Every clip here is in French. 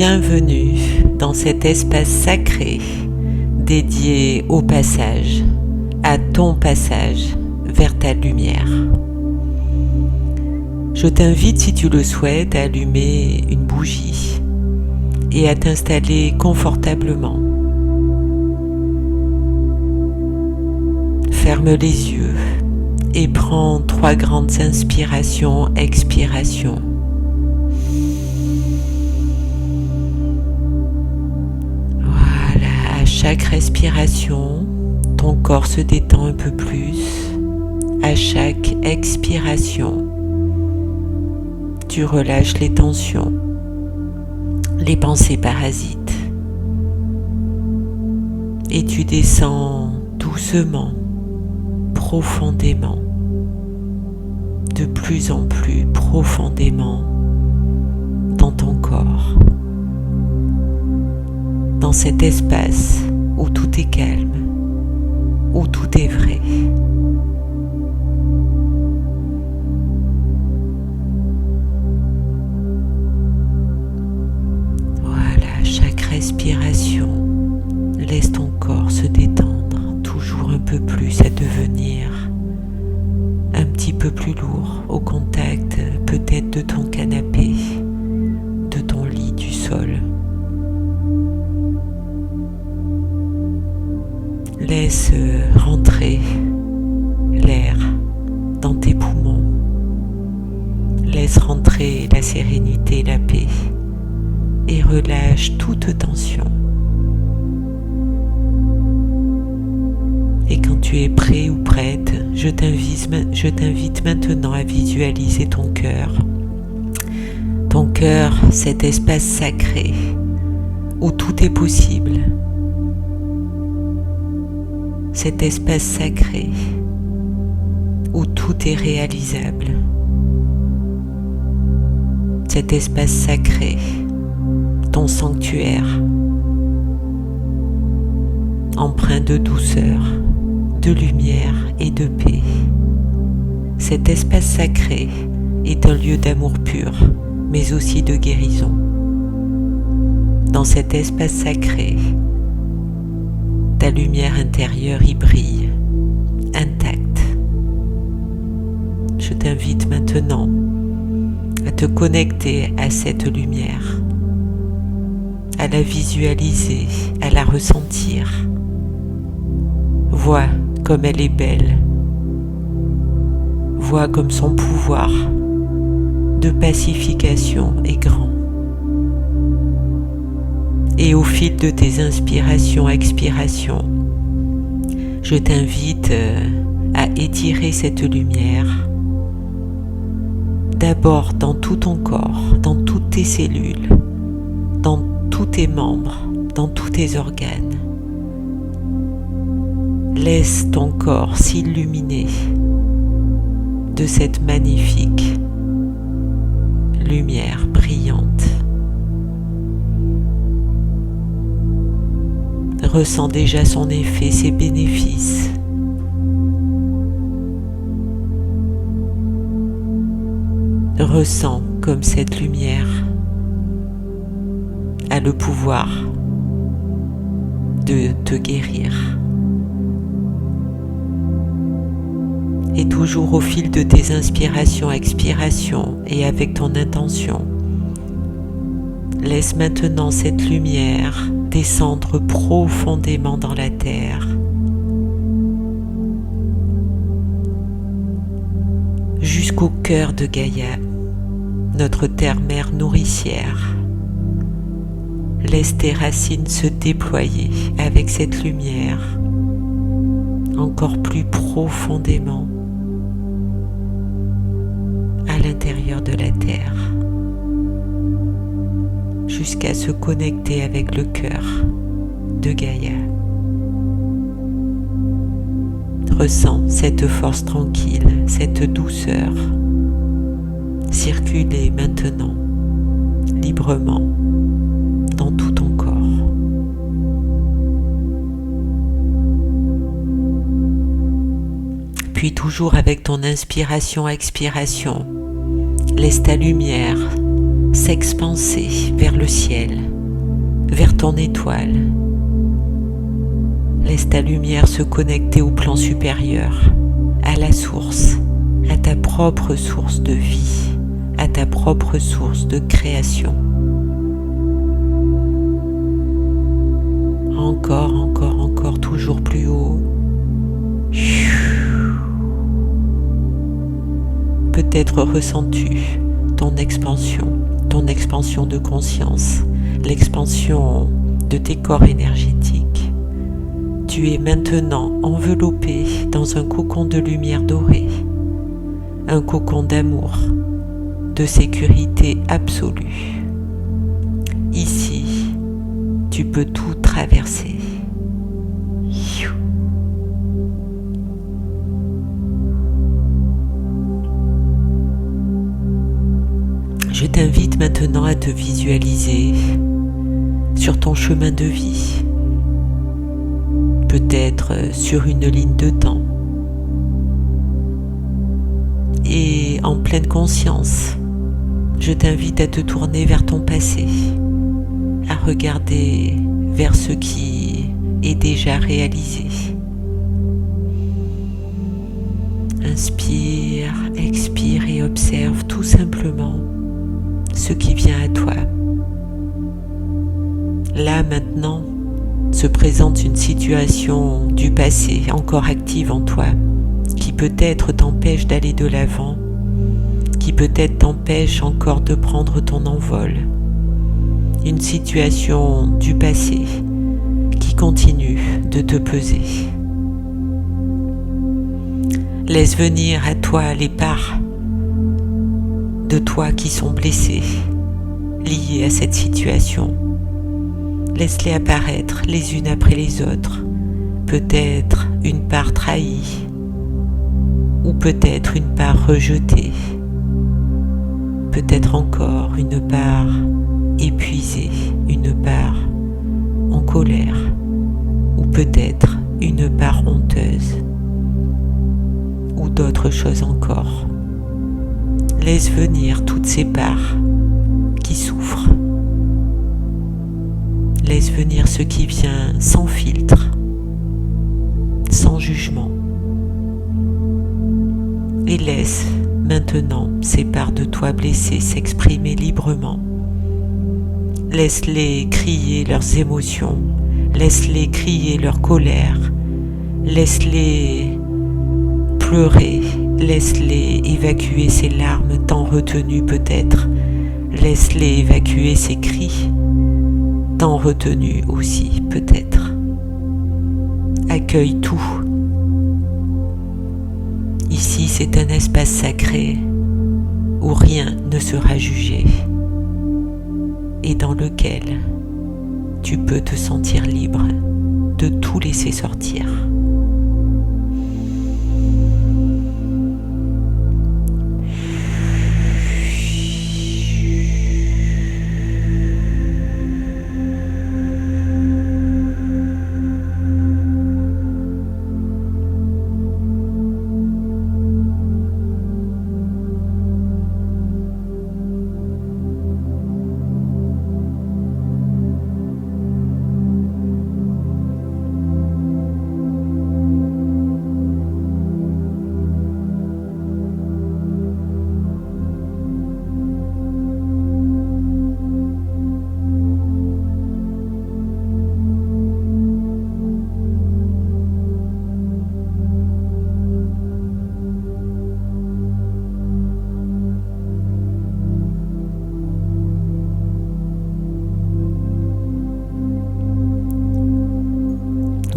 Bienvenue dans cet espace sacré dédié au passage, à ton passage vers ta lumière. Je t'invite, si tu le souhaites, à allumer une bougie et à t'installer confortablement. Ferme les yeux et prends 3 grandes inspirations, expirations. Voilà, à chaque respiration, ton corps se détend un peu plus. À chaque expiration, tu relâches les tensions, les pensées parasites. Et tu descends doucement, profondément, de plus en plus profondément dans ton corps, dans cet espace où tout est calme, où tout est vrai. Voilà, chaque respiration, laisse ton corps se détendre toujours un peu plus, à devenir un petit peu plus lourd au contact peut-être de ton canapé, de ton lit, du sol. Laisse rentrer l'air dans tes poumons. Laisse rentrer la sérénité, la paix et relâche toute tension. Et quand tu es prêt ou prête, je t'invite maintenant à visualiser ton cœur. Ton cœur, cet espace sacré où tout est possible. Cet espace sacré où tout est réalisable. Cet espace sacré, ton sanctuaire, empreint de douceur, de lumière et de paix. Cet espace sacré est un lieu d'amour pur, mais aussi de guérison. Dans cet espace sacré, ta lumière intérieure y brille, intacte. Je t'invite maintenant à te connecter à cette lumière, à la visualiser, à la ressentir. Vois comme elle est belle. Vois comme son pouvoir de pacification est grand. Et au fil de tes inspirations, expirations, je t'invite à étirer cette lumière, d'abord dans tout ton corps, dans toutes tes cellules, dans tous tes membres, dans tous tes organes. Laisse ton corps s'illuminer de cette magnifique lumière brillante. Ressens déjà son effet, ses bénéfices. Ressens comme cette lumière a le pouvoir de te guérir. Et toujours au fil de tes inspirations, expirations et avec ton intention, laisse maintenant cette lumière descendre profondément dans la terre, jusqu'au cœur de Gaïa, notre terre-mère nourricière. Laisse tes racines se déployer avec cette lumière encore plus profondément à l'intérieur de la terre, jusqu'à se connecter avec le cœur de Gaïa. Ressens cette force tranquille, cette douceur circuler maintenant librement dans tout ton corps. Puis toujours avec ton inspiration, expiration, laisse ta lumière s'expanser vers le ciel, vers ton étoile. Laisse ta lumière se connecter au plan supérieur, à la source, à ta propre source de vie, à ta propre source de création. Encore, encore, encore, toujours plus haut. Peut-être ressens-tu ton expansion de conscience, l'expansion de tes corps énergétiques. Tu es maintenant enveloppé dans un cocon de lumière dorée, un cocon d'amour, de sécurité absolue. Ici, tu peux tout traverser. Je t'invite maintenant à te visualiser sur ton chemin de vie, peut-être sur une ligne de temps, et en pleine conscience, je t'invite à te tourner vers ton passé, à regarder vers ce qui est déjà réalisé. Inspire, expire et observe tout simplement ce qui vient à toi. Là maintenant se présente une situation du passé encore active en toi qui peut-être t'empêche d'aller de l'avant, qui peut-être t'empêche encore de prendre ton envol. Une situation du passé qui continue de te peser. Laisse venir à toi les parts de toi qui sont blessées, liées à cette situation. Laisse-les apparaître les unes après les autres. Peut-être une part trahie, ou peut-être une part rejetée. Peut-être encore une part épuisée, une part en colère, ou peut-être une part honteuse, ou d'autres choses encore. Laisse venir toutes ces parts qui souffrent. Laisse venir ce qui vient sans filtre, sans jugement. Et laisse maintenant ces parts de toi blessées s'exprimer librement. Laisse-les crier leurs émotions, laisse-les crier leur colère, laisse-les pleurer, laisse-les évacuer ces larmes tant retenues peut-être, laisse-les évacuer ces cris tant retenus aussi peut-être. Accueille tout. Ici, c'est un espace sacré où rien ne sera jugé et dans lequel tu peux te sentir libre de tout laisser sortir.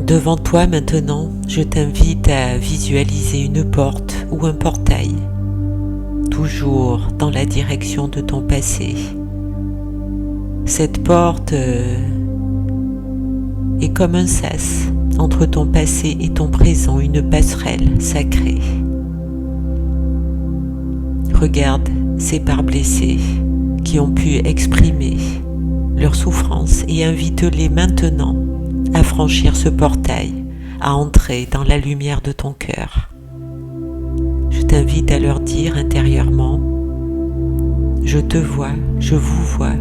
Devant toi maintenant, je t'invite à visualiser une porte ou un portail, toujours dans la direction de ton passé. Cette porte est comme un sas entre ton passé et ton présent, une passerelle sacrée. Regarde ces parts blessées qui ont pu exprimer leur souffrance et invite-les maintenant à franchir ce portail, à entrer dans la lumière de ton cœur. Je t'invite à leur dire intérieurement: je te vois, je vous vois.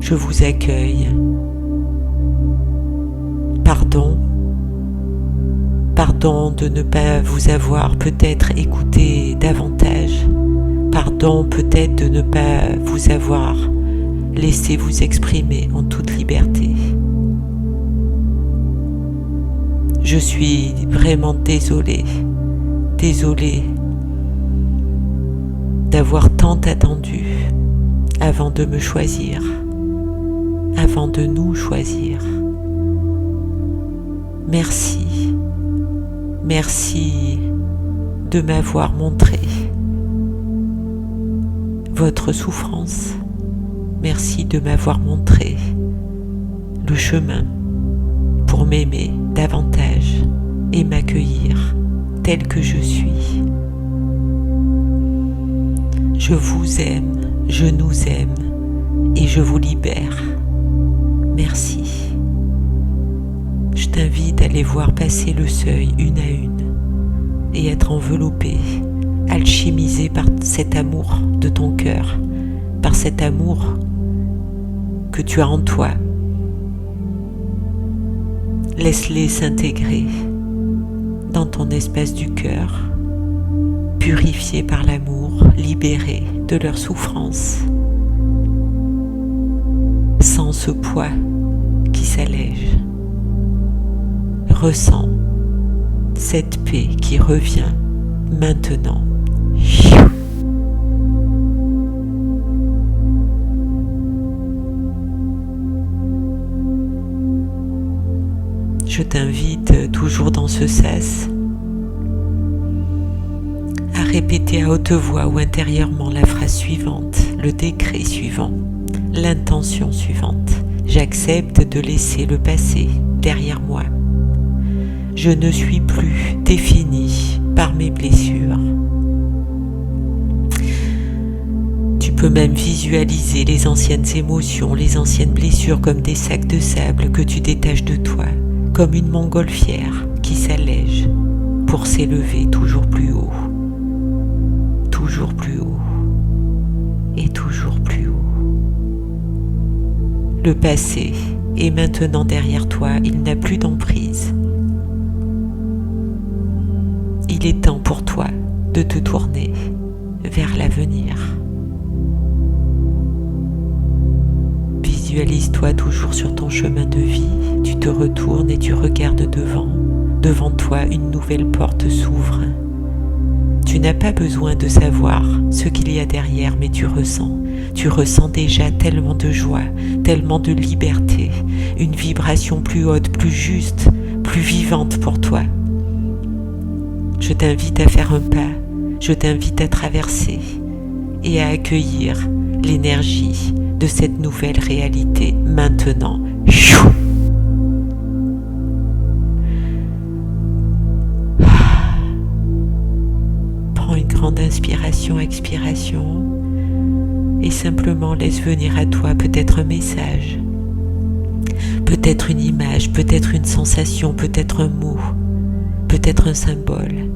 Je vous accueille. Pardon. Pardon de ne pas vous avoir peut-être écouté davantage. Pardon peut-être de ne pas vous avoir laissé vous exprimer en toute liberté. Je suis vraiment désolée d'avoir tant attendu avant de me choisir, avant de nous choisir. Merci de m'avoir montré votre souffrance. Merci de m'avoir montré le chemin pour m'aimer davantage et m'accueillir tel que je suis. Je vous aime, je nous aime et je vous libère. Merci. Je t'invite à aller voir passer le seuil une à une et être enveloppé, alchimisé par cet amour de ton cœur, par cet amour que tu as en toi. Laisse-les s'intégrer dans ton espace du cœur, purifiés par l'amour, libérés de leur souffrance, sans ce poids qui s'allège. Ressens cette paix qui revient maintenant. Je t'invite toujours dans ce sas à répéter à haute voix ou intérieurement la phrase suivante, le décret suivant, l'intention suivante. J'accepte de laisser le passé derrière moi. Je ne suis plus défini par mes blessures. Tu peux même visualiser les anciennes émotions, les anciennes blessures comme des sacs de sable que tu détaches de toi, comme une montgolfière qui s'allège pour s'élever toujours plus haut et toujours plus haut. Le passé est maintenant derrière toi, il n'a plus d'emprise. Il est temps pour toi de te tourner vers l'avenir. Visualise-toi toujours sur ton chemin de vie, tu te retournes et tu regardes devant. Devant toi, une nouvelle porte s'ouvre. Tu n'as pas besoin de savoir ce qu'il y a derrière, mais tu ressens déjà tellement de joie, tellement de liberté, une vibration plus haute, plus juste, plus vivante pour toi. Je t'invite à faire un pas, je t'invite à traverser et à accueillir l'énergie de cette nouvelle réalité maintenant. Prends une grande inspiration, expiration et simplement laisse venir à toi peut-être un message, peut-être une image, peut-être une sensation, peut-être un mot, peut-être un symbole.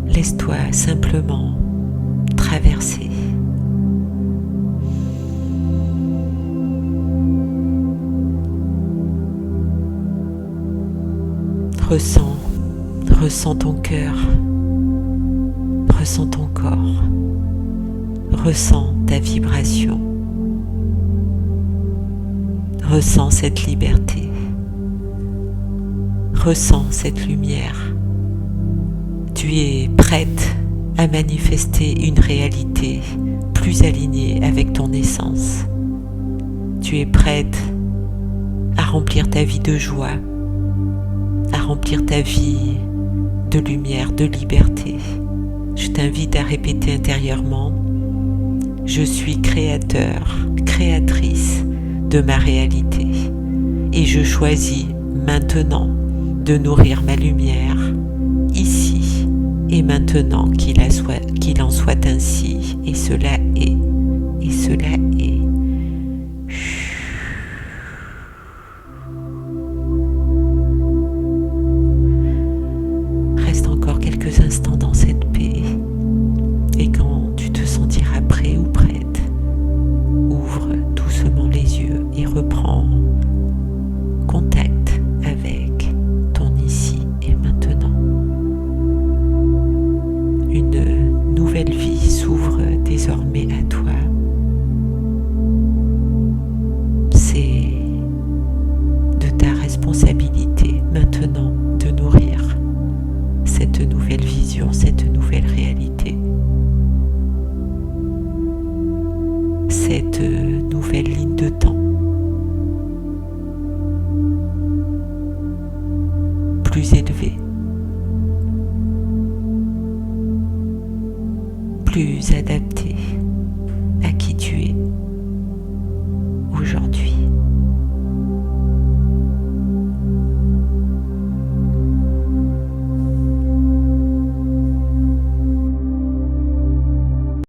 Laisse-toi simplement traverser. Ressens ton cœur, ressens ton corps, ressens ta vibration, ressens cette liberté, ressens cette lumière. Tu es prête à manifester une réalité plus alignée avec ton essence. Tu es prête à remplir ta vie de joie, à remplir ta vie de lumière, de liberté. Je t'invite à répéter intérieurement: je suis créateur, créatrice de ma réalité et je choisis maintenant de nourrir ma lumière ici et maintenant, qu'il en soit ainsi, et cela est, et cela est. Reste encore quelques instants dans cette paix, et quand tu te sentiras prêt ou prête, ouvre doucement les yeux. désormais à toi, c'est de ta responsabilité maintenant de nourrir cette nouvelle vision, cette nouvelle réalité, cette nouvelle ligne de temps, plus élevée, plus adaptée,